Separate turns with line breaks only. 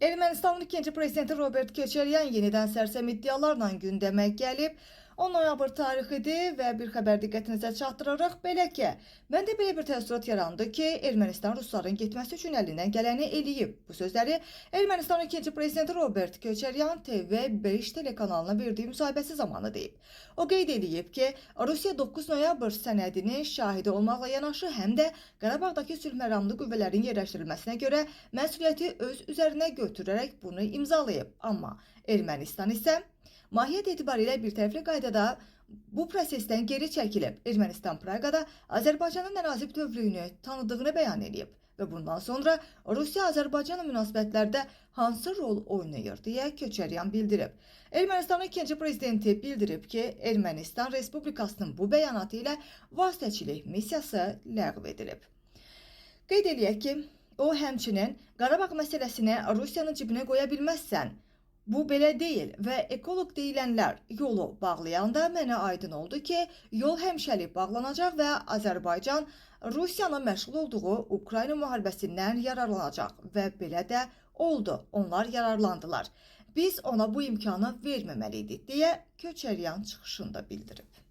Ermənistanın ikinci prezidenti Robert Köçəryan yenidən sərsəm iddialarla gündəmə gəlib. 10 noyabr tarixidir və bir xəbər diqqətinizə çatdırırıq. Belə ki, məndə belə bir təəssürat yarandı ki, Ermənistan rusların getməsi üçün əlindən gələni eləyib. Bu sözləri Ermənistanın ikinci prezidenti Robert Köçəryan TV5 telekanalına verdiyi müsahibəsi zamanı deyib. O qeyd edib ki, Rusiya 9 noyabr sənədinin şahidi olmaqla yanaşı həm də Qarabağdakı sülh məramlı qüvvələrin yerləşdirilməsinə görə məsuliyyəti öz üzərinə götürərək bunu imzalayıb. Amma Ermənistan isə mahiyyət etibarilə birtərəfli qaydada bu prosesdən geri çəkilib. Ermənistan Praqada Azərbaycanın ərazi bütövlüyünü tanıdığını bəyan edib və bundan sonra Rusiya-Azərbaycan münasibətlərdə hansı rol oynayır deyə Köçəryan bildirib. Ermənistanın ikinci prezidenti bildirib ki, Ermənistan Respublikasının bu bəyanatı ilə vasitəçilik missiyası ləğv edilib. Qeyd eləyək ki, o həmçinin Qarabağ məsələsini Rusiyanın cibinə qoya bilməzsən, bu belə deyil və ekoloq deyilənlər yolu bağlayanda mənə aydın oldu ki, yol həmişəlik bağlanacaq və Azərbaycan Rusiyanın məşğul olduğu Ukrayna müharibəsindən yararlanacaq və belə də oldu. Onlar yararlandılar. Biz ona bu imkanı verməməliydik deyə Köçəryan çıxışında bildirib.